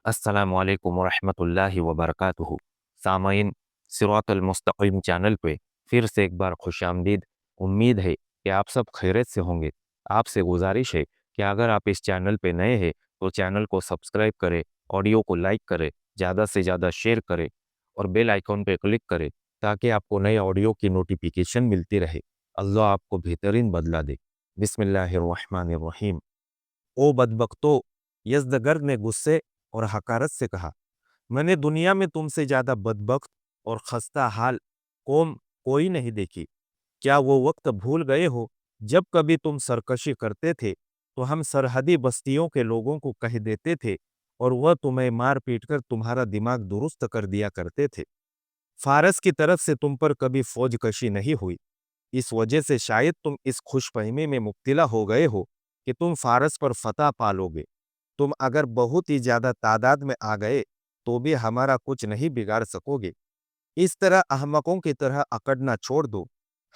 अस्सलामु अलैकुम वरहमतुल्लाहि वबरकातुहू। सामाइन, सिरातुल मुस्तकीम चैनल पे फिर से एक बार खुशामदीद। उम्मीद है कि आप सब खैरियत से होंगे। आपसे गुजारिश है कि अगर आप इस चैनल पे नए हैं तो चैनल को सब्सक्राइब करें, ऑडियो को लाइक करें, ज़्यादा से ज़्यादा शेयर करें और बेल आइकॉन पे क्लिक करें ताकि आपको नए ऑडियो की नोटिफिकेशन मिलती रहे। अल्लाह आपको बेहतरीन बदला दे। बिस्मिल्लाहिर्रहमानिर्रहीम। ओ बदबख्तो, यज़दगर्द ने गुस्से और हकारत से कहा, मैंने दुनिया में तुमसे ज्यादा बदबख्त और खस्ता हाल कौम कोई नहीं देखी। क्या वो वक्त भूल गए हो जब कभी तुम सरकशी करते थे तो हम सरहदी बस्तियों के लोगों को कह देते थे और वह तुम्हें मार पीट कर तुम्हारा दिमाग दुरुस्त कर दिया करते थे। फारस की तरफ से तुम पर कभी फौज कशी नहीं हुई। इस वजह से शायद तुम इस खुशफहमी में मुब्तला हो गए हो कि तुम फारस पर फतह पालोगे। तुम अगर बहुत ही ज्यादा तादाद में आ गए तो भी हमारा कुछ नहीं बिगाड़ सकोगे। इस तरह अहमकों की तरह अकड़ना छोड़ दो।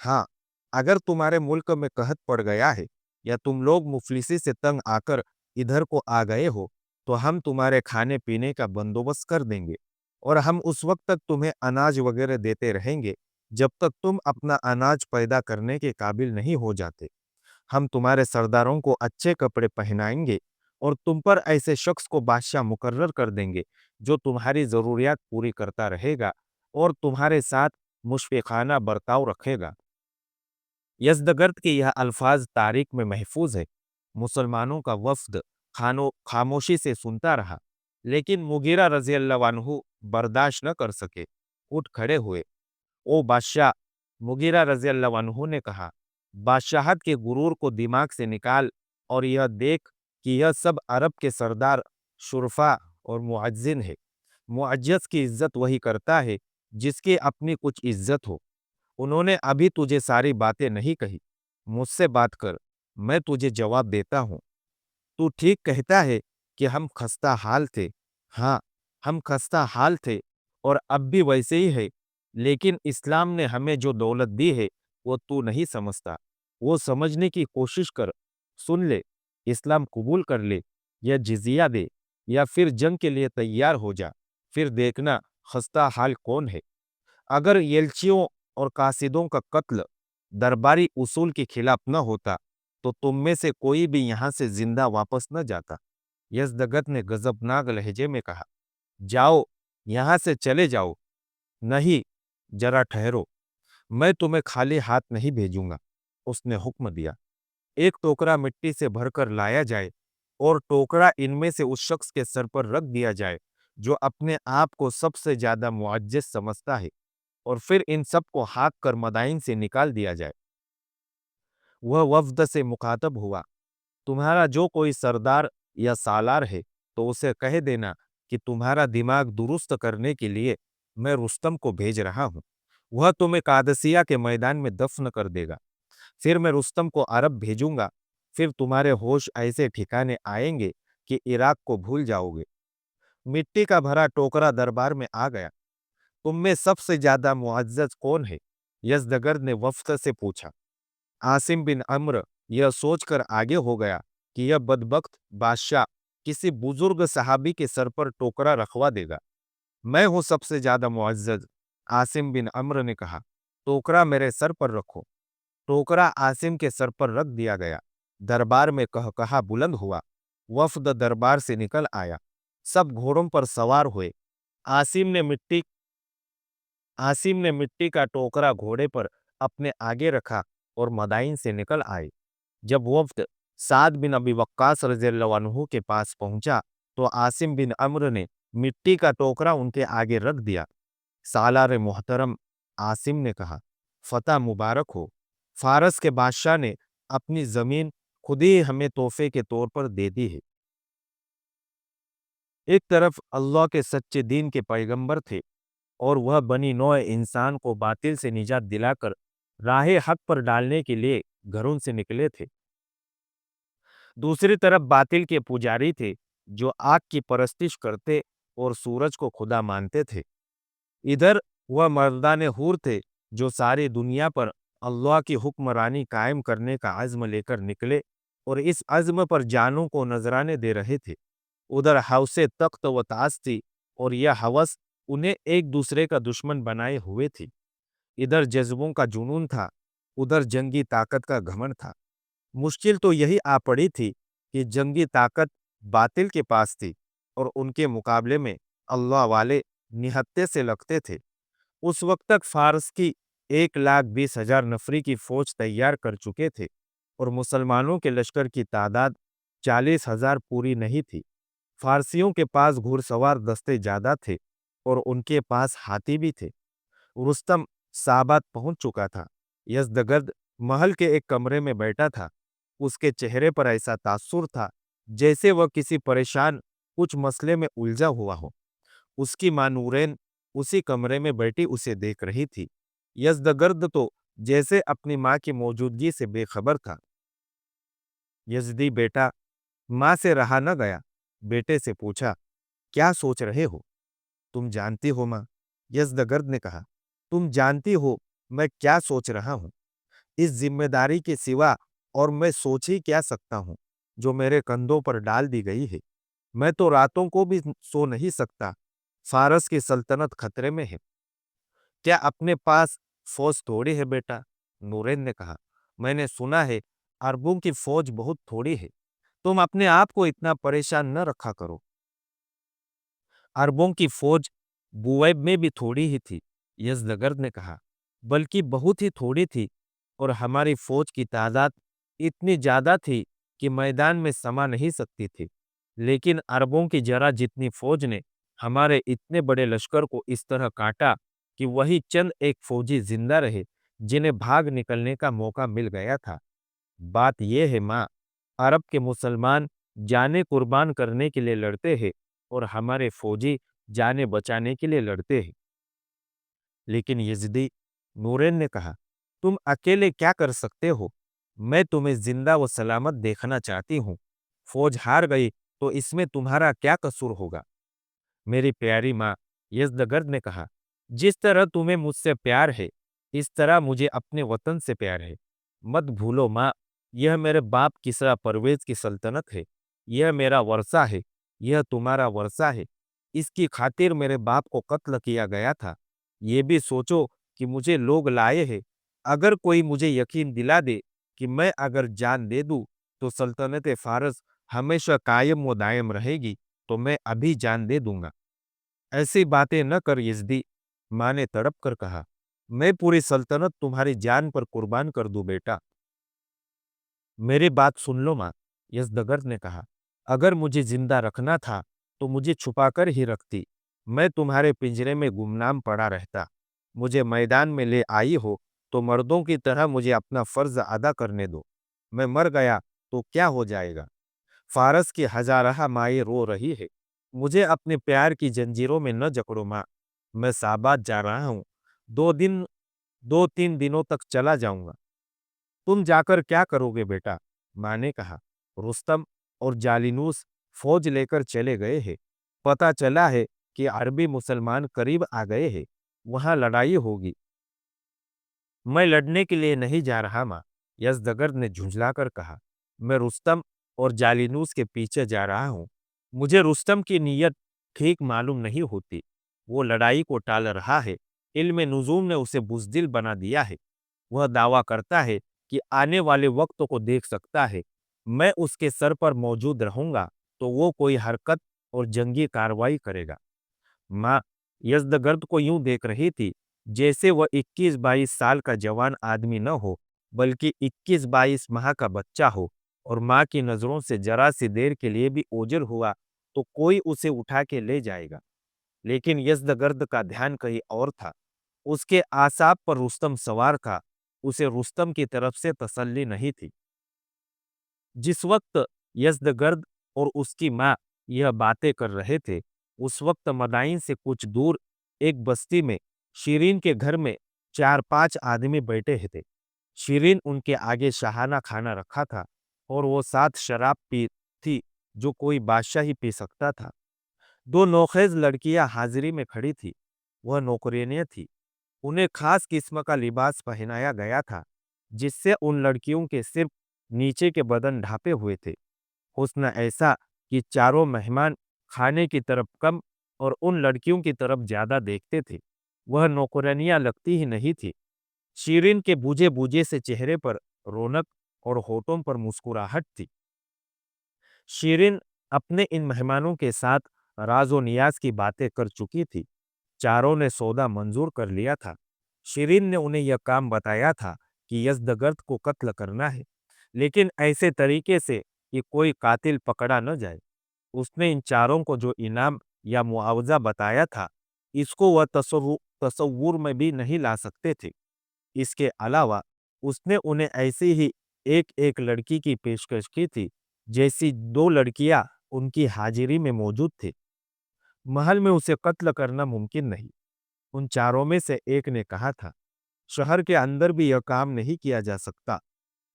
हाँ, अगर तुम्हारे मुल्क में कहत पड़ गया है या तुम लोग मुफलिसी से तंग आकर इधर को आ गए हो तो हम तुम्हारे खाने पीने का बंदोबस्त कर देंगे और हम उस वक्त तक तुम्हें अनाज वगैरह देते रहेंगे जब तक तुम अपना अनाज पैदा करने के काबिल नहीं हो जाते। हम तुम्हारे सरदारों को अच्छे कपड़े पहनाएंगे और तुम पर ऐसे शख्स को बादशाह मुकर्रर कर देंगे जो तुम्हारी जरूरियात पूरी करता रहेगा और तुम्हारे साथ मुशफ़िक़ाना बर्ताव रखेगा। यज़दगर्द के यह अल्फाज तारीख में महफूज है। मुसलमानों का वफ्द खानो खामोशी से सुनता रहा, लेकिन मुगीरा रज़ी अल्लाह अन्हु बर्दाश्त न कर सके, उठ खड़े हुए। ओ बादशाह, मुगीरा रज़ी अल्लाह अन्हु ने कहा, बादशाहत के गुरूर को दिमाग से निकाल और यह देख कि यह सब अरब के सरदार, शुरफा और मुअज्जिन है। मुअज्जज की इज्जत वही करता है जिसकी अपनी कुछ इज्जत हो। उन्होंने अभी तुझे सारी बातें नहीं कही। मुझसे बात कर, मैं तुझे जवाब देता हूँ। तू ठीक कहता है कि हम खस्ता हाल थे। हाँ, हम खस्ता हाल थे और अब भी वैसे ही है। लेकिन इस्लाम ने हमें जो दौलत दी है वो तू नहीं समझता। वो समझने की कोशिश कर। सुन ले, इस्लाम कबूल कर ले या जिजिया दे या फिर जंग के लिए तैयार हो जा। फिर देखना खस्ता हाल कौन है। अगर येल्चियों और कासिदों का कत्ल दरबारी उसूल के खिलाफ न होता तो तुम में से कोई भी यहां से जिंदा वापस न जाता। यज़दगत ने गजबनाक लहजे में कहा, जाओ, यहां से चले जाओ। नहीं, जरा ठहरो, मैं तुम्हें खाली हाथ नहीं भेजूंगा। उसने हुक्म दिया, एक टोकरा मिट्टी से भरकर लाया जाए और टोकरा इनमें से उस शख्स के सर पर रख दिया जाए जो अपने आप को सबसे ज्यादा मुअज्जज समझता है और फिर इन सब को हाँक कर मदाइन से निकाल दिया जाए। वह वफ्द से मुखातब हुआ, तुम्हारा जो कोई सरदार या सालार है तो उसे कह देना कि तुम्हारा दिमाग दुरुस्त करने के लिए मैं रुस्तम को भेज रहा हूँ। वह तुम्हें कादसिया के मैदान में दफन कर देगा। फिर मैं रुस्तम को अरब भेजूंगा। फिर तुम्हारे होश ऐसे ठिकाने आएंगे कि इराक को भूल जाओगे। मिट्टी का भरा टोकरा दरबार में आ गया। तुम में सबसे ज्यादा मुअज्जज कौन है? यज़दगर्द ने वफ्द से पूछा। आसिम बिन अम्र यह सोचकर आगे हो गया कि यह बदबख्त बादशाह किसी बुजुर्ग सहाबी के सर पर टोकरा रखवा देगा। मैं हूं सबसे ज्यादा मुअज्जज, आसिम बिन अम्र ने कहा। टोकरा मेरे सर पर रखो। टोकरा आसिम के सर पर रख दिया गया। दरबार में कहकहा बुलंद हुआ। वफ्द दरबार से निकल आया। सब घोड़ों पर सवार हुए। आसिम ने मिट्टी आसिम ने मिट्टी का टोकरा घोड़े पर अपने आगे रखा और मदाइन से निकल आए। जब वफ्द साद बिन अबी वक्कास रज़ियल्लाहु अन्हु के पास पहुंचा तो आसिम बिन अम्र ने मिट्टी का टोकरा उनके आगे रख दिया। सालार मोहतरम, आसिम ने कहा, फतह मुबारक हो। फारस के बादशाह ने अपनी जमीन खुद ही हमें तोहफे के तौर पर दे दी है। एक तरफ अल्लाह के सच्चे दीन के पैगंबर थे और वह बनी नौ इंसान को बातिल से निजात दिलाकर राह हक पर डालने के लिए घरों से निकले थे। दूसरी तरफ बातिल के पुजारी थे जो आग की परस्तिश करते और सूरज को खुदा मानते थे। इधर वह मर्दाने हूर थे जो सारी दुनिया पर अल्लाह की हुक्मरानी कायम करने का अज़्म लेकर निकले और इस अज़्म पर जानों को नजराने दे रहे थे। उधर हौसे तख्त व ताज थी और यह हवस उन्हें एक दूसरे का दुश्मन बनाए हुए थी। इधर जज्बों का जुनून था, उधर जंगी ताकत का घमंड था। मुश्किल तो यही आ पड़ी थी कि जंगी ताकत बातिल के पास थी और उनके मुकाबले में अल्लाह वाले निहत्थे से लगते थे। उस वक्त तक फारस की 1,20,000 नफरी की फौज तैयार कर चुके थे और मुसलमानों के लश्कर की तादाद 40,000 पूरी नहीं थी। फारसियों के पास घुड़सवार दस्ते ज्यादा थे और उनके पास हाथी भी थे। रुस्तम साबात पहुंच चुका था। यज़दगर्द महल के एक कमरे में बैठा था। उसके चेहरे पर ऐसा तासुर था जैसे वह किसी परेशान कुछ मसले में उलझा हुआ हो। उसकी मां नूरैन उसी कमरे में बैठी उसे देख रही थी। यज़दगर्द तो जैसे अपनी मां की मौजूदगी से बेखबर था। यज़दी बेटा, मां से रहा न गया। बेटे से पूछा, क्या सोच रहे हो? तुम जानती हो मां, यज़दगर्द ने कहा, तुम जानती हो मैं क्या सोच रहा हूं। इस जिम्मेदारी के सिवा और मैं सोच ही क्या सकता हूं जो मेरे कंधों पर डाल दी गई है। मैं तो रातों को भी सो नहीं सकता। फारस की सल्तनत खतरे में है। क्या अपने पास फौज थोड़ी है बेटा? नूरेन ने कहा, मैंने सुना है अरबों की फौज बहुत थोड़ी है। तुम अपने आप को इतना परेशान न रखा करो। अरबों की फौज बुवैब में भी थोड़ी ही थी, यज़दगर्द ने कहा, बल्कि बहुत ही थोड़ी थी और हमारी फौज की तादाद इतनी ज्यादा थी कि मैदान में समा नहीं सकती थी। लेकिन अरबों की जरा जितनी फौज ने हमारे इतने बड़े लश्कर को इस तरह काटा कि वही चंद एक फौजी जिंदा रहे जिन्हें भाग निकलने का मौका मिल गया था। बात यह है माँ, अरब के मुसलमान जाने कुर्बान करने के लिए लड़ते हैं और हमारे फौजी जाने बचाने के लिए लड़ते हैं। लेकिन यज़दी, नूरेन ने कहा, तुम अकेले क्या कर सकते हो? मैं तुम्हें जिंदा व सलामत देखना चाहती हूँ। फौज हार गई तो इसमें तुम्हारा क्या कसूर होगा? मेरी प्यारी माँ, यज़दगर्द ने कहा, जिस तरह तुम्हें मुझसे प्यार है, इस तरह मुझे अपने वतन से प्यार है। मत भूलो माँ, यह मेरे बाप किसरा परवेज की सल्तनत है। यह मेरा वर्षा है, यह तुम्हारा वर्षा है। इसकी खातिर मेरे बाप को कत्ल किया गया था। ये भी सोचो कि मुझे लोग लाए हैं। अगर कोई मुझे यकीन दिला दे कि मैं अगर जान दे दूं तो सल्तनत फारस हमेशा कायम व दायम रहेगी, तो मैं अभी जान दे दूंगा। ऐसी बातें न कर यज़दी, माँ ने तड़प कर कहा, मैं पूरी सल्तनत तुम्हारी जान पर कुर्बान कर दूं बेटा। मेरी बात सुन लो माँ, यज़दगर्द ने कहा, अगर मुझे जिंदा रखना था तो मुझे छुपाकर ही रखती। मैं तुम्हारे पिंजरे में गुमनाम पड़ा रहता। मुझे मैदान में ले आई हो तो मर्दों की तरह मुझे अपना फर्ज अदा करने दो। मैं मर गया तो क्या हो जाएगा? फारस की हजारहा माएँ रो रही है। मुझे अपने प्यार की जंजीरों में न जकड़ो माँ। मैं साबात जा रहा हूँ। 2 दिन 2-3 दिनों तक चला जाऊंगा। तुम जाकर क्या करोगे बेटा? माँ ने कहा, रुस्तम और जालिनूस फौज लेकर चले गए हैं। पता चला है कि अरबी मुसलमान करीब आ गए हैं। वहां लड़ाई होगी। मैं लड़ने के लिए नहीं जा रहा माँ, यज़दगर्द ने झुंझलाकर कहा। मैं रुस्तम और जालिनूस के पीछे जा रहा हूँ। मुझे रुस्तम की नीयत ठीक मालूम नहीं होती। वो लड़ाई को टाल रहा है। इल्म नुजूम ने उसे बुज़दिल बना दिया है। वह दावा करता है कि आने वाले वक्त को देख सकता है। मैं उसके सर पर मौजूद रहूंगा तो वो कोई हरकत और जंगी कार्रवाई करेगा। माँ यज़दगर्द को यूं देख रही थी जैसे वह 21-22 साल का जवान आदमी न हो, बल्कि 21-22 माह का बच्चा हो, और माँ की नजरों से जरा सी देर के लिए भी ओझल हुआ तो कोई उसे उठा के ले जाएगा। लेकिन यज़दगर्द का ध्यान कहीं और था। उसके आसाब पर रुस्तम सवार था। उसे रुस्तम की तरफ से तसल्ली नहीं थी। जिस वक्त यज़दगर्द और उसकी माँ यह बातें कर रहे थे, उस वक्त मदाइन से कुछ दूर एक बस्ती में शीरीन के घर में 4-5 आदमी बैठे थे। शीरीन उनके आगे शाहाना खाना रखा था और वो साथ शराब पी थी जो कोई बादशाह ही पी सकता था। 2 नौखेज लड़कियां हाजिरी में खड़ी थी। वह नौकरानियां थी। उन्हें खास किस्म का लिबास पहनाया गया था जिससे उन लड़कियों के सिर्फ नीचे के बदन ढांपे हुए थे। हुस्न ऐसा कि चारों मेहमान खाने की तरफ कम और उन लड़कियों की तरफ ज्यादा देखते थे। वह नौकरानियां लगती ही नहीं थी। शीरीन के बूझे बूझे से चेहरे पर रौनक और होठों पर मुस्कुराहट थी। शीरीन अपने इन मेहमानों के साथ राज़ो नियाज़ की बातें कर चुकी थी। चारों ने सौदा मंजूर कर लिया था। शीरीन ने उन्हें यह काम बताया था कि यज़दगर्द को कत्ल करना है, लेकिन ऐसे तरीके से कि कोई कातिल पकड़ा न जाए। उसने इन चारों को जो इनाम या मुआवजा बताया था, इसको वह तसव्वुर में भी नहीं ला सकते थे। इसके अलावा उसने उन्हें ऐसी ही एक-एक लड़की की पेशकश की थी, जैसी 2 लड़कियां उनकी हाजिरी में मौजूद थी। महल में उसे कत्ल करना मुमकिन नहीं। उन चारों में से एक ने कहा था, शहर के अंदर भी यह काम नहीं किया जा सकता।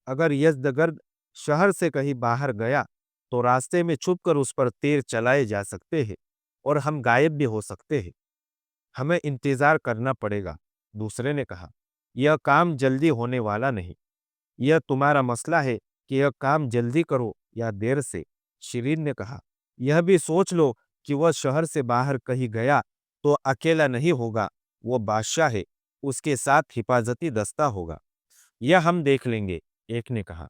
अगर यज़दगर्द शहर से कहीं बाहर गया, तो रास्ते में छुपकर उस पर तीर चलाए जा सकते हैं और हम गायब भी हो सकते हैं। हमें इंतजार करना पड़ेगा। दूसरे ने कहा, यह काम जल्दी होने वाला नहीं। यह तुम्हारा मसला है कि यह काम जल्दी करो या देर से। शिरीन ने कहा, यह भी सोच लो कि वह शहर से बाहर कहीं गया तो अकेला नहीं होगा। वो बादशाह है, उसके साथ हिफाजती दस्ता होगा। यह हम देख लेंगे, एक ने कहा।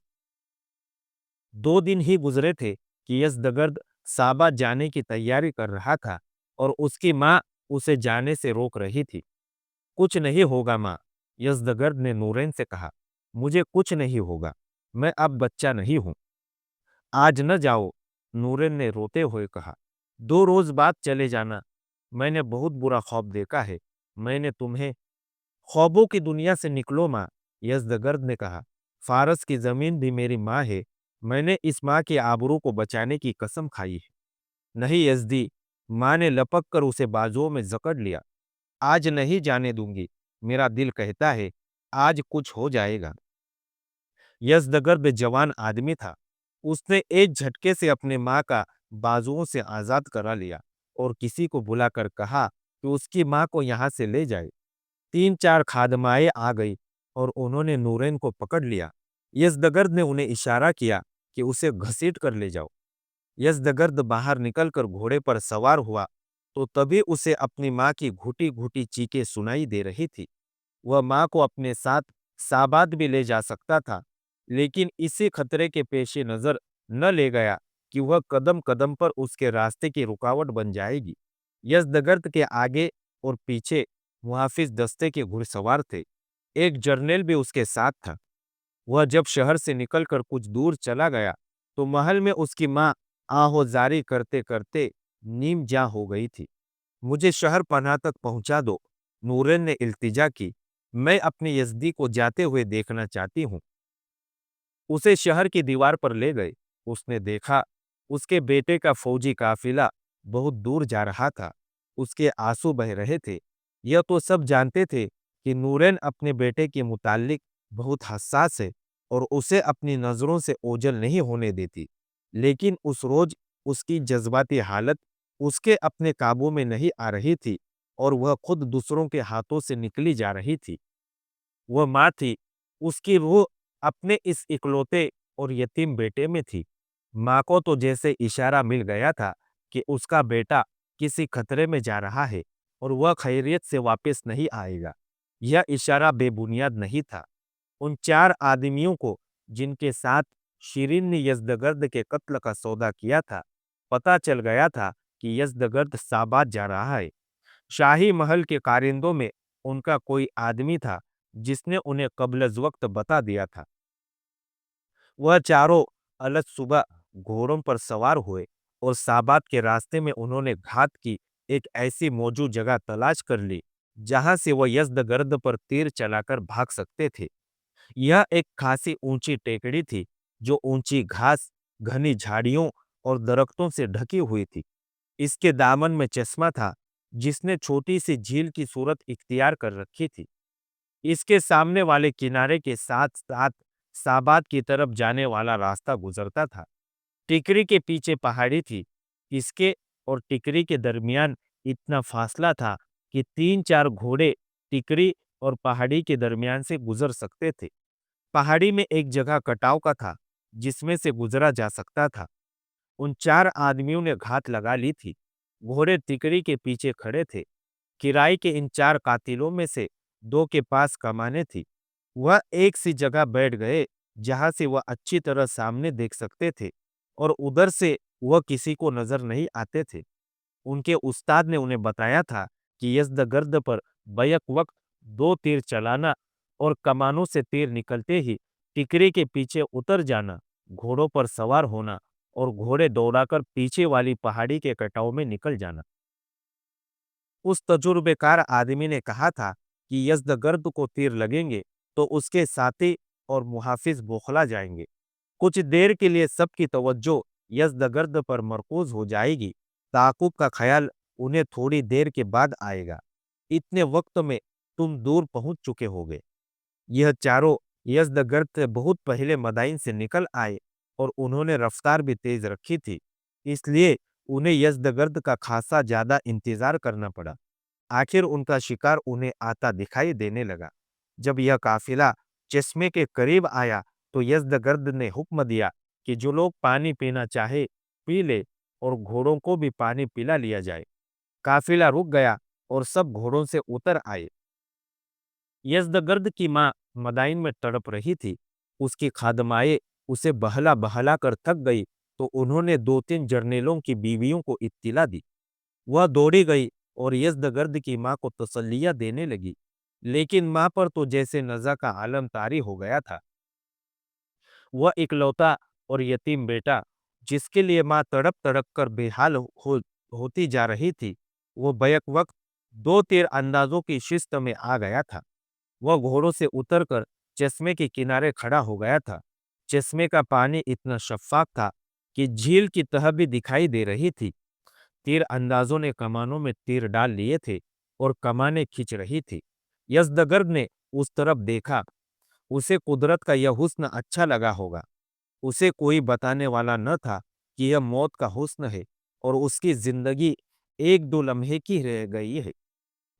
2 दिन ही गुजरे थे कि यज़दगर्द साबा जाने की तैयारी कर रहा था और उसकी माँ उसे जाने से रोक रही थी। कुछ नहीं होगा माँ, यज़दगर्द ने नूरैन से कहा। मुझे कुछ नहीं होगा, मैं अब बच्चा नहीं हूँ। आज न जाओ, नूरैन ने रोते हुए कहा। 2 रोज बाद चले जाना। मैंने बहुत बुरा ख्वाब देखा है। मैंने तुम्हें ख्वाबों की दुनिया से निकलो माँ, यज़दगर्द ने कहा। फारस की जमीन भी मेरी माँ है। मैंने इस माँ की आबरू को बचाने की कसम खाई है। नहीं यज़दी, माँ ने लपक कर उसे बाजुओं में जकड़ लिया। आज नहीं जाने दूंगी। मेरा दिल कहता है, आज कुछ हो जाएगा। यज़दगर्द जवान आदमी था। उसने एक झटके से अपने माँ का बाजुओं से आजाद करा लिया और किसी को बुलाकर कहा कि उसकी माँ को यहाँ से ले जाए। 3-4 खादमाएँ आ गई और उन्होंने नूरैन को पकड़ लिया। यज़दगर्द ने उन्हें इशारा किया कि उसे घसीट कर ले जाओ। यज़दगर्द बाहर निकलकर घोड़े पर सवार हुआ, तो तभी उसे अपनी माँ की घुटी-घुटी चीखें सुनाई दे रही थी। वह माँ को अपने साथ साबात भी ले जा सकता था, लेकिन इसी खतरे के पेश नज़र न ले गया कि वह कदम-कदम पर उसके रास्ते की रुकावट बन जाएगी। यज़दगर्द के आगे और पीछे मुहाफिज दस्ते के घुड़सवार थे। एक जर्नेल भी उसके साथ था। वह जब शहर से निकलकर कुछ दूर चला गया, तो महल में उसकी माँ आहोजारी करते-करते नीम जा हो गई थी। मुझे शहर पनाह तक पहुंचा दो, नूरैन ने इल्तिजा की। मैं अपने यज़दी को जाते हुए देखना चाहती हूँ। उसे शहर की दीवार पर ले गए। उसने देखा, उसके बेटे का फौजी काफिला बहुत दूर जा रहा था। उसके आंसू बह रहे थे। यह तो सब जानते थे कि नूरैन अपने बेटे के मुताल्लिक बहुत हसास है और उसे अपनी नज़रों से ओझल नहीं होने देती। लेकिन उस रोज उसकी जज्बाती हालत उसके अपने काबू में नहीं आ रही थी और वह खुद दूसरों के हाथों से निकली जा रही थी। वह माँ थी, उसकी रूह अपने इस इकलौते और यतीम बेटे में थी। माँ को तो जैसे इशारा मिल गया था कि उसका बेटा किसी खतरे में जा रहा है और वह खैरियत से वापस नहीं आएगा। यह इशारा बेबुनियाद नहीं था। उन 4 आदमियों को जिनके साथ शिरीन ने यज़दगर्द के कत्ल का सौदा किया था, पता चल गया था कि यज़दगर्द साबात जा रहा है। शाही महल के कारिंदों में उनका कोई आदमी था जिसने उन्हें कब्ल-अज़-वक़्त बता दिया था। वह चारों अलग सुबह घोड़ों पर सवार हुए और साबात के रास्ते में उन्होंने घात की एक ऐसी मौजूद जगह तलाश कर ली, जहां से वह यज़दगर्द पर तीर चलाकर भाग सकते थे। यह एक खासी ऊंची टेकड़ी थी, जो ऊंची घास, घनी झाड़ियों और दरख्तों से ढकी हुई थी। इसके दामन में चश्मा था, जिसने छोटी सी झील की सूरत इख्तियार कर रखी थी। इसके सामने वाले किनारे के साथ-साथ साबात की तरफ जाने वाला रास्ता गुजरता था। टिकरी के पीछे पहाड़ी थी। इसके और टिकरी के दरमियान इतना फासला था कि 3-4 घोड़े टिकरी और पहाड़ी के दरमियान से गुजर सकते थे। पहाड़ी में एक जगह कटाव का था, जिसमें से गुजरा जा सकता था। उन 4 आदमियों ने घात लगा ली थी। घोड़े टिकरी के पीछे खड़े थे। किराए के इन 4 कातिलों में से 2 के पास कमानें थी। वह एक सी जगह बैठ गए जहां से वह अच्छी तरह सामने देख सकते थे और उधर से वह किसी को नजर नहीं आते थे। उनके उस्ताद ने उन्हें बताया था कि यज़्दगर्द पर बैक वक्त 2 तीर चलाना और कमानों से तीर निकलते ही टिकरी के पीछे उतर जाना, घोड़ों पर सवार होना और घोड़े दौड़ाकर पीछे वाली पहाड़ी के कटाव में निकल जाना। उस तजुर्बेकार आदमी ने कहा था कि यज़्दगर्द को तीर लगेंगे तो उसके साथी और मुहाफिज बौखला जाएंगे। कुछ देर के लिए सबकी तवज्जो यज़्दगर्द पर मरकूज हो जाएगी। ताक़ुब का ख्याल उन्हें थोड़ी देर के बाद आएगा। इतने वक्त में तुम दूर पहुंच चुके होगे। यह चारों यज़्दगर्द से बहुत पहले मदाइन से निकल आए और उन्होंने रफ्तार भी तेज रखी थी, इसलिए उन्हें यज़्दगर्द का खासा ज्यादा इंतजार करना पड़ा। आखिर उनका शिकार उन्हें आता दिखाई देने लगा। जब यह काफिला चश्मे के करीब आया तो यज़्दगर्द ने हुक्म दिया कि जो लोग पानी पीना चाहे पी ले और घोड़ों को भी पानी पिला लिया जाए। काफिला रुक गया और सब घोड़ों से उतर आए। यज़्दगर्द की माँ मदाइन में तड़प रही थी। उसकी खादमाए उसे बहला बहला कर थक गई तो उन्होंने 2-3 जर्नेलों की बीवियों को इत्तिला दी। वह दौड़ी गई और यज़्दगर्द की माँ को तसल्लियाँ देने लगी, लेकिन माँ पर तो जैसे नज़ा का आलम तारी हो गया था। वह इकलौता और यतीम बेटा, जिसके लिए माँ तड़प तड़प कर बेहाल होती जा रही थी, वो बैक वक्त 2 तीर अंदाजों की शिस्त में आ गया था। वह घोड़ों से उतरकर चश्मे के किनारे खड़ा हो गया था। चश्मे का पानी इतना शफ़ाफ़ था कि झील की तह भी दिखाई दे रही थी। तीर अंदाजों ने कमानों में तीर डाल लिए थे और कमानें खींच रही थी। यज़्दगर्द ने उस तरफ देखा। उसे कुदरत का यह हुस्न अच्छा लगा होगा। उसे कोई बताने वाला न था कि यह मौत का हुस्न है और उसकी जिंदगी 1-2 लम्हे की रह गई है।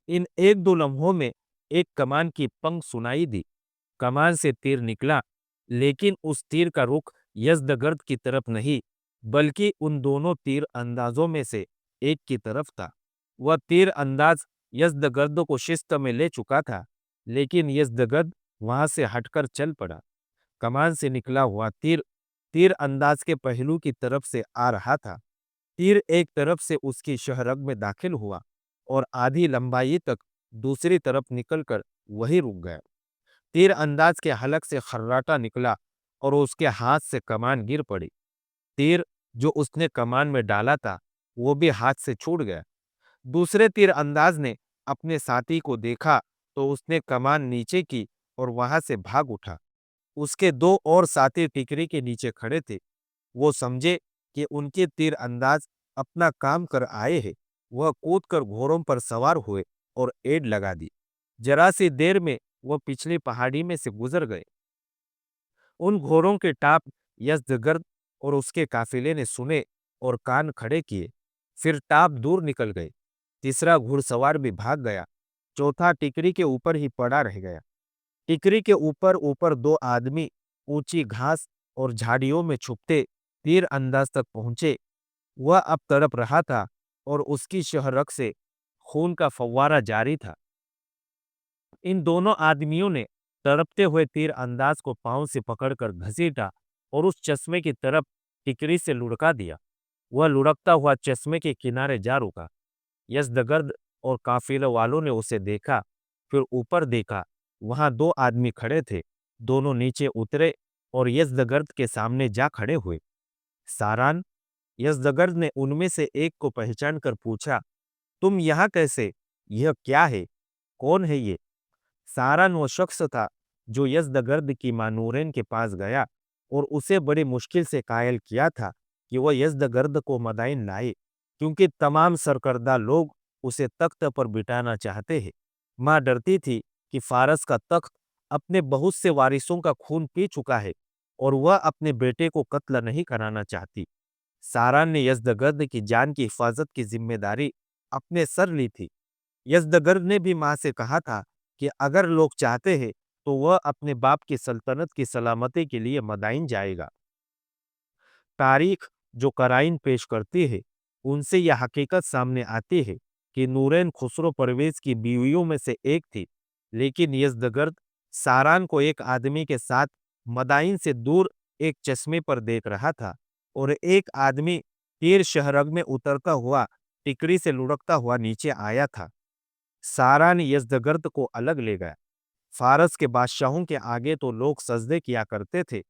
इन 1-2 लम्हों में एक कमान की पंख सुनाई दी। कमान से तीर निकला, लेकिन उस तीर का रुख यज़्दगर्द की तरफ नहीं, बल्कि उन दोनों तीर अंदाजों में से एक की तरफ था। वह तीर अंदाज यज़्दगर्द को शिस्त में ले चुका था, लेकिन यज़्दगर्द वहां से हटकर चल पड़ा। कमान से निकला हुआ तीर तीर अंदाज के पहलू की तरफ से आ रहा था। तीर एक तरफ से उसकी शहरग में दाखिल हुआ और आधी लंबाई तक दूसरी तरफ निकलकर वहीं रुक गया। तीर अंदाज के हलक से खर्राटा निकला और उसके हाथ से कमान गिर पड़ी। तीर जो उसने कमान में डाला था वो भी हाथ से छूट गया। दूसरे तीर अंदाज ने अपने साथी को देखा तो उसने कमान नीचे की और वहां से भाग उठा। उसके 2 और साथी टिकरी के नीचे खड़े थे। वो समझे कि उनके तीर अंदाज अपना काम कर आए हैं। वह कूदकर घोड़ों पर सवार हुए और एड़ लगा दी। जरा सी देर में वह पिछली पहाड़ी में से गुजर गए। उन घोड़ों के टाप यज़्दगर्द और उसके काफिले ने सुने और कान खड़े किए। फिर टाप दूर निकल गए। तीसरा घुड़सवार भी भाग गया। चौथा टिकरी के ऊपर ही पड़ा रह गया। टिकरी के ऊपर ऊपर 2 आदमी ऊंची घास और झाड़ियों में छुपते तीर अंदाज तक पहुंचे। वह अब तड़प रहा था और उसकी शहरग से खून का फव्वारा जारी था। इन दोनों आदमियों ने तड़पते हुए तीर अंदाज को पांव से पकड़कर घसीटा और उस चश्मे की तरफ टिकरी से लुढ़का दिया। वह लुढ़कता हुआ चश्मे के किनारे जा रुका। यज़्दगर्द और काफिले वालों ने उसे देखा, फिर ऊपर देखा। वहां 2 आदमी खड़े थे। दोनों नीचे उतरे और यज़्दगर्द के सामने जा खड़े हुए। सारान, यज़्दगर्द ने उनमें से एक को पहचान कर पूछा, तुम यहाँ कैसे? यह क्या है? कौन है ये? सारान वो शख्स था जो यज़्दगर्द की मां नूरैन के पास गया और उसे बड़ी मुश्किल से कायल किया था कि वह यज़्दगर्द को मदाइन लाए, क्योंकि तमाम सरकर्दा लोग उसे तख्त पर बिठाना चाहते हैं। मां डरती थी कि फारस का तख्त अपने बहुत से वारिसों का खून पी चुका है और वह अपने बेटे को कत्ल नहीं कराना चाहती। सारान ने यज़्दगर्द की जान की हिफाजत की जिम्मेदारी अपने सर ली थी। यज़्दगर्द ने भी मां से कहा था कि अगर लोग चाहते हैं तो वह अपने बाप की सल्तनत की सलामती के लिए मदाइन जाएगा। तारीख जो कराइन पेश करती है, उनसे यह हकीकत सामने आती है कि नूरैन खुसरो परवेज की बीवियों में से एक थी, लेकिन यज़दगर्द सारान को एक आदमी के साथ मदाइन से दूर एक चश्मे पर देख रहा था और एक आदमी तीर शहरग में उतरता हुआ टिकरी से लुढ़कता हुआ नीचे आया था। सारान यज़दगर्द को अलग ले गया। फारस के बादशाहों के आगे तो लोग सजदे किया करते थे,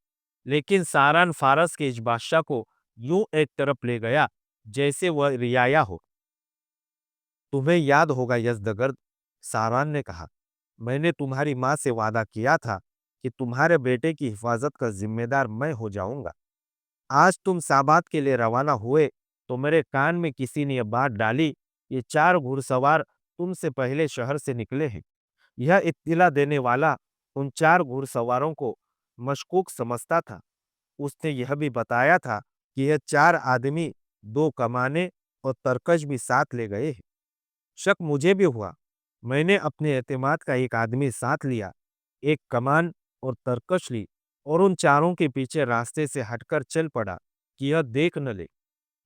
लेकिन सारान फारस के इस बादशाह को यूं एक तरफ ले गया जैसे वह रियाया हो। तुम्हें याद होगा यज़दगर्द, सारान ने कहा, मैंने तुम्हारी माँ से वादा किया था कि तुम्हारे बेटे की हिफाजत का जिम्मेदार मैं हो जाऊंगा। आज तुम साबात के लिए रवाना हुए तो मेरे कान में किसी ने यह बात डाली, ये 4 घुड़सवार तुमसे पहले शहर से निकले हैं। यह इत्तिला देने वाला उन 4 घुड़सवारों को मशकूक समझता था। उसने यह भी बताया था कि यह 4 आदमी 2 कमाने और तरकश भी साथ ले गए हैं। शक मुझे भी हुआ। मैंने अपने एतमाद का एक आदमी साथ लिया, एक कमान और तरकश ली और उन चारों के पीछे रास्ते से हटकर चल पड़ा कि यह देख न ले।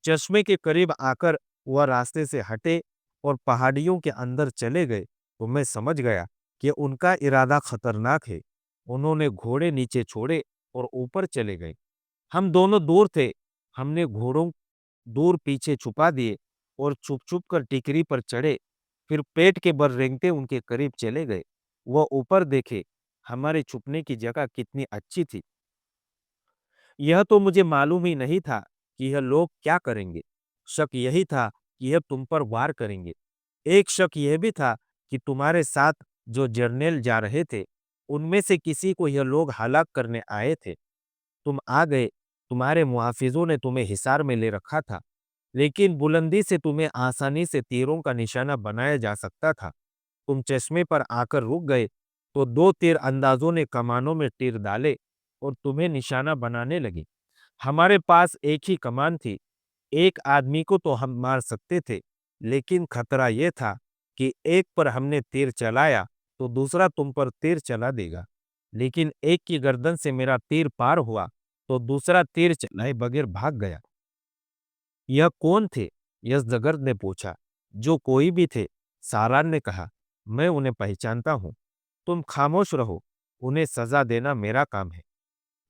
चश्मे के करीब आकर वह रास्ते से हटे और पहाड़ियों के अंदर चले गए तो मैं समझ गया कि उनका इरादा खतरनाक है। उन्होंने घोड़े नीचे छोड़े और ऊपर चले गए। हम दोनों दूर थे। हमने घोड़ों दूर पीछे छुपा दिए और छुप छुप कर टिकरी पर चढ़े। फिर पेट के बल रेंगते उनके करीब चले गए। वह ऊपर देखे, हमारे छुपने की जगह कितनी अच्छी थी। यह तो मुझे मालूम ही नहीं था कि यह लोग क्या करेंगे। शक यही था कि यह तुम पर वार करेंगे। एक शक यह भी था कि तुम्हारे साथ जो जर्नेल जा रहे थे, उनमें से किसी को यह लोग हलाक करने आए थे। तुम आ गए, तुम्हारे मुहाफिजों ने तुम्हें हिसार में ले रखा था, लेकिन बुलंदी से तुम्हें आसानी से तीरों का निशाना बनाया जा सकता था। तुम चश्मे पर आकर रुक गए, तो 2 तीर अंदाजों ने कमानों में तीर डाले और तुम्हें निशाना बनाने लगे। हमारे पास एक ही कमान थी, एक आदमी को तो हम मार सकते थे, लेकिन खतरा यह था कि एक पर हमने तीर चलाया तो दूसरा तुम पर तीर चला देगा। लेकिन एक की गर्दन से मेरा तीर पार हुआ तो दूसरा तीर चलाए बगैर भाग गया। यह कौन थे? यज़दगर्द ने पूछा। जो कोई भी थे, सारान ने कहा, मैं उन्हें पहचानता हूँ। तुम खामोश रहो, उन्हें सजा देना मेरा काम है।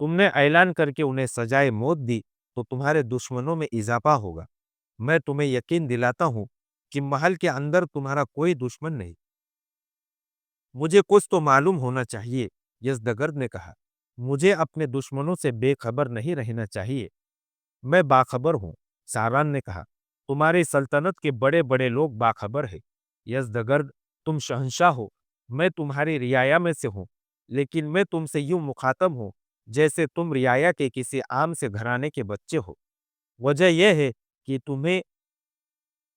तुमने ऐलान करके उन्हें सजाए मौत दी तो तुम्हारे दुश्मनों में इजाफा होगा। मैं तुम्हें यकीन दिलाता हूँ कि महल के अंदर तुम्हारा कोई दुश्मन नहीं। मुझे कुछ तो मालूम होना चाहिए, यज़दगर्द ने कहा। मुझे अपने दुश्मनों से बेखबर नहीं रहना चाहिए। मैं बाखबर हूँ, सारान ने कहा। तुम्हारी सल्तनत के बड़े-बड़े लोग बाखबर हैं। यज़दगर्द, तुम शहंशाह हो, मैं तुम्हारी रियाया में से हूँ, लेकिन मैं तुमसे यूं मुखातब हूँ जैसे तुम रियाया के किसी आम से घराने के बच्चे हो। वजह यह है कि तुम्हें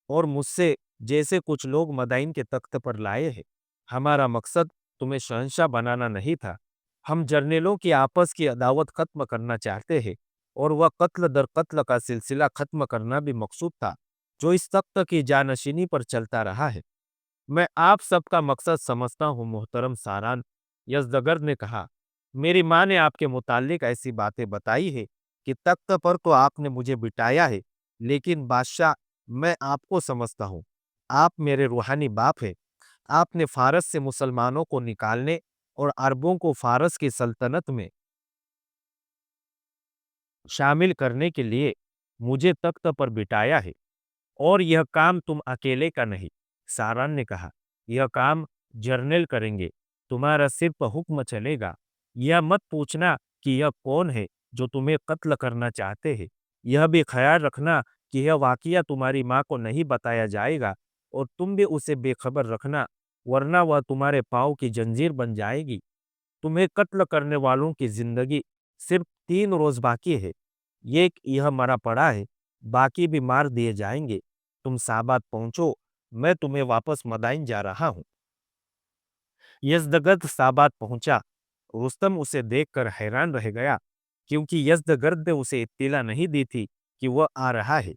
और मुझसे जैसे कुछ लोग मदाइन के तख्त पर लाए हैं। हमारा मकसद तुम्हें शहंशाह बनाना नहीं था। हम जर्नेलों की आपस की अदावत खत्म करना चाहते हैं और वह कत्ल दर कत्ल का सिलसिला खत्म करना भी मकसूद था, जो इस तख्त की जानशीनी पर चलता रहा है। मैं आप सबका मकसद समझता हूँ मोहतरम सारान, यज़दगर्द ने कहा। मेरी माँ ने आपके मुताल्लिक ऐसी बातें बताई है कि तख्त पर तो आपने मुझे बिठाया है, लेकिन बादशाह, मैं आपको समझता हूँ। आप मेरे रूहानी बाप हैं। आपने फारस से मुसलमानों को निकालने और अरबों को फारस की सल्तनत में शामिल करने के लिए मुझे तख्त पर बिठाया है। और यह काम तुम अकेले का नहीं, सारान ने कहा। यह काम जर्नल करेंगे। तुम्हारा सिर पर हुक्म चलेगा। यह मत पूछना कि यह कौन है जो तुम्हें कत्ल करना चाहते हैं। यह भी ख्याल रखना कि यह वाकया तुम्हारी माँ को नहीं बताया जाएगा और तुम भी उसे बेखबर रखना, वरना वह तुम्हारे पाँव की जंजीर बन जाएगी। तुम्हें कत्ल करने वालों की जिंदगी सिर्फ 3 रोज बाकी है। यह मरा पड़ा है, बाकी भी मार दिए जाएंगे। तुम साबात पहुंचो, मैं तुम्हें वापस मदाइन जा रहा हूँ। यज़दगर्द साबात पहुंचा। रुस्तम उसे देखकर हैरान रह गया, क्योंकि यज़दगर्द ने उसे इत्तिला नहीं दी थी कि वह आ रहा है।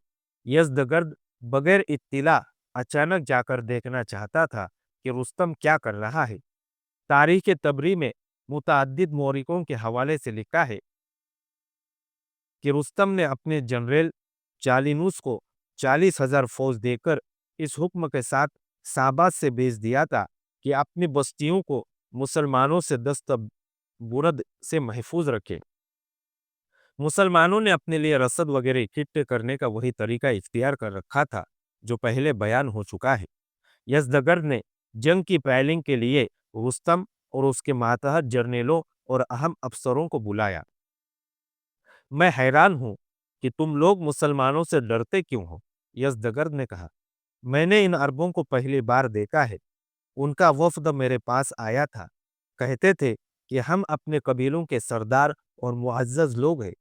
यज़दगर्द बगैर इत्तिला अचानक जाकर देखना चाहता था कि रुस्तम क्या कर रहा है। तारीख तबरी में मुतअद्दिद मौरिकों के हवाले से लिखा है कि रुस्तम ने अपने जनरल चालिनूस को 40,000 फौज देकर इस हुक्म के साथ साबाद से भेज दिया था कि अपनी बस्तियों को मुसलमानों से दस्त बुरद से महफूज रखे। मुसलमानों ने अपने लिए रसद वगैरह इकट्ठे करने का वही तरीका इख्तियार कर रखा था जो पहले बयान हो चुका है। यज़दगर्द ने जंग की प्लानिंग के लिए रुस्तम और उसके मातहत जर्नेलों और अहम अफसरों को बुलाया। मैं हैरान हूं कि तुम लोग मुसलमानों से डरते क्यों हो? यज़दगर्द ने कहा। मैंने इन अरबों को पहली बार देखा है। उनका वफ्द मेरे पास आया था। कहते थे कि हम अपने कबीलों के सरदार और मुअज़्ज़ज़ लोग हैं।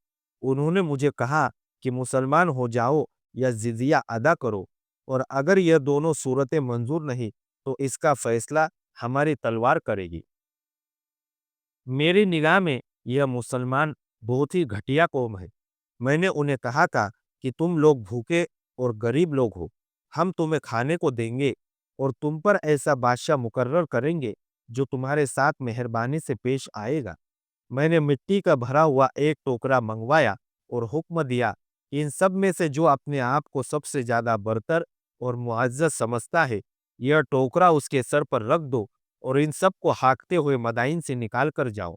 उन्होंने मुझे कहा कि मुसलमान हो जाओ या जिज़िया अदा करो, और अगर यह दोनों सूरतें मंजूर नहीं तो इसका फैसला हमारी तलवार करेगी। मेरी निगाह में यह मुसलमान बहुत ही घटिया कौम है। मैंने उन्हें कहा था कि तुम लोग भूखे और गरीब लोग हो। हम तुम्हें खाने को देंगे और तुम पर ऐसा बादशाह मुकर्रर करेंगे जो तुम्हारे साथ मेहरबानी से पेश आएगा। मैंने मिट्टी का भरा हुआ एक टोकरा मंगवाया और हुक्म दिया कि इन सब में से जो अपने आप को सबसे ज्यादा बरतर और मुअज़्ज़ज़ समझता है, यह टोकरा उसके सर पर रख दो और इन सब को हाँकते हुए मदाइन से निकाल कर जाओ।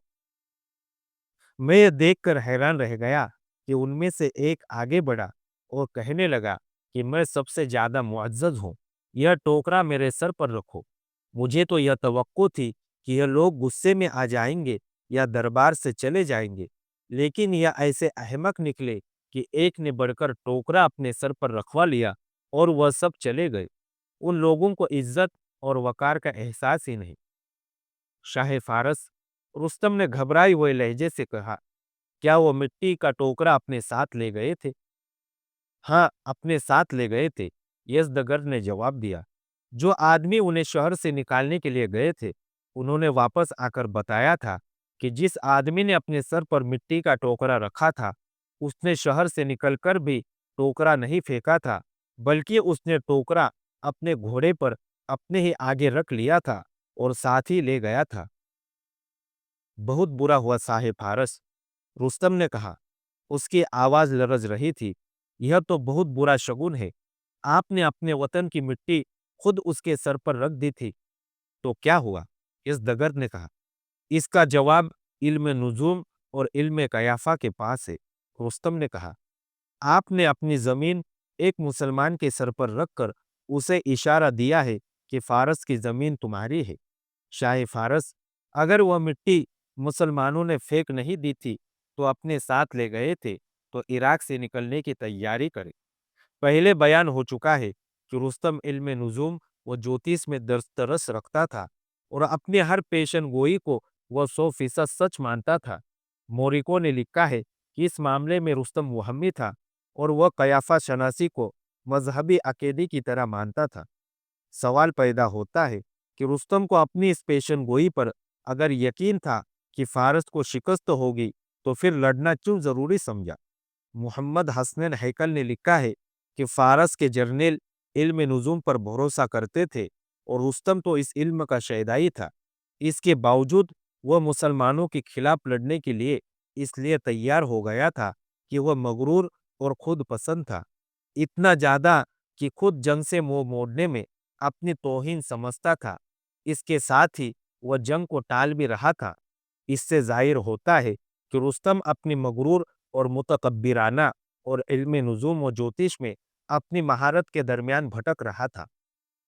मैं यह देखकर हैरान रह गया कि उनमें से एक आगे बढ़ा और कहने लगा कि मैं सबसे ज्यादा मुअज़्ज़ज़ हूँ। यह टोकरा मेरे सर पर रखो। मुझे तो यह तवक्को थी कि यह लोग गुस्से में आ जाएंगे या दरबार से चले जाएंगे, लेकिन यह ऐसे अहमक निकले कि एक ने बढ़कर टोकरा अपने सर पर रखवा लिया और वह सब चले गए। उन लोगों को इज्जत और वकार का एहसास ही नहीं। शाह फारस रुस्तम ने घबराए हुए लहजे से कहा, क्या वो मिट्टी का टोकरा अपने साथ ले गए थे? हाँ, अपने साथ ले गए थे, यज़दगर्द ने जवाब दिया। जो आदमी उन्हें शहर से निकालने के लिए गए थे, उन्होंने वापस आकर बताया था कि जिस आदमी ने अपने सर पर मिट्टी का टोकरा रखा था, उसने शहर से निकलकर भी टोकरा नहीं फेंका था, बल्कि उसने टोकरा अपने घोड़े पर अपने ही आगे रख लिया था और साथ ही ले गया था। बहुत बुरा हुआ साहेब फारस, रुस्तम ने कहा। उसकी आवाज लरज रही थी। यह तो बहुत बुरा शगुन है। आपने अपने वतन की मिट्टी खुद उसके सर पर रख दी थी, तो क्या हुआ? इस दगर्द ने कहा। इसका जवाब इल्म नुजूम और इल्म कयाफा के पास है, रुस्तम ने कहा। आपने अपनी जमीन एक मुसलमान के सर पर रखकर उसे इशारा दिया है कि फारस की जमीन तुम्हारी है। शाह फारस, अगर वह मिट्टी मुसलमानों ने फेंक नहीं दी थी तो अपने साथ ले गए थे, तो इराक से निकलने की तैयारी करें। पहले बयान हो चुका है कि रुस्तम इल्म नुजूम व ज्योतिष में दस्तरस रखता था और अपने हर पेशन गोई को वह 100% सच मानता था। मोरिको ने लिखा है कि इस मामले में रुस्तम वहमी था और वह कयाफा शनासी को मजहबी अकीदे की तरह मानता था। सवाल पैदा होता है कि रुस्तम को अपनी इस पेशन गोई पर अगर यकीन था कि फारस को शिकस्त होगी, तो फिर लड़ना क्यों जरूरी समझा? मोहम्मद हसनैन हैकल ने लिखा है कि फारस के जर्नेल इल्म नुजूम पर भरोसा करते थे और रुस्तम तो इस इल्म का शहदाई था। इसके बावजूद वह मुसलमानों के खिलाफ लड़ने के लिए इसलिए तैयार हो गया था कि वह मगरूर और खुद पसंद था। इतना ज्यादा कि खुद जंग से मुंह मोड़ने में अपनी तौहीन समझता था। इसके साथ ही वह जंग को टाल भी रहा था। इससे जाहिर होता है कि रुस्तम अपनी मगरूर और मुतकब्बिराना और इल्म नुजूम व ज्योतिष में अपनी महारत के दरमियान भटक रहा था।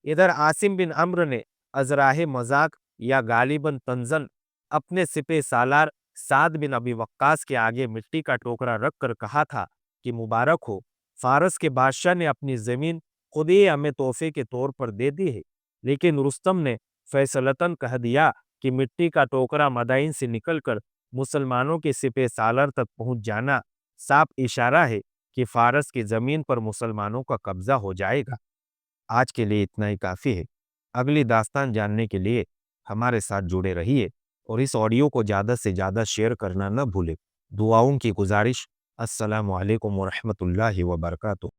इधर आसिम बिन अम्र ने अजराह मजाक या गालिबन तंजन अपने सिपह सालार साद बिन अबी वक्कास के आगे मिट्टी का टोकरा रखकर कहा था कि मुबारक हो, फारस के बादशाह ने अपनी जमीन खुद ही हमें तोहफे के तौर पर दे दी है। लेकिन रुस्तम ने फैसलतन कह दिया कि मिट्टी का टोकरा मदाइन से निकलकर मुसलमानों के सिपह सालार तक पहुंच जाना साफ इशारा है कि फारस की जमीन पर मुसलमानों का कब्जा हो जाएगा। आज के लिए इतना ही काफ़ी है। अगली दास्तान जानने के लिए हमारे साथ जुड़े रहिए और इस ऑडियो को ज़्यादा से ज़्यादा शेयर करना न भूलें। दुआओं की गुजारिश। अस्सलामु अलैकुम व रहमतुल्लाहि व बरकातुहू।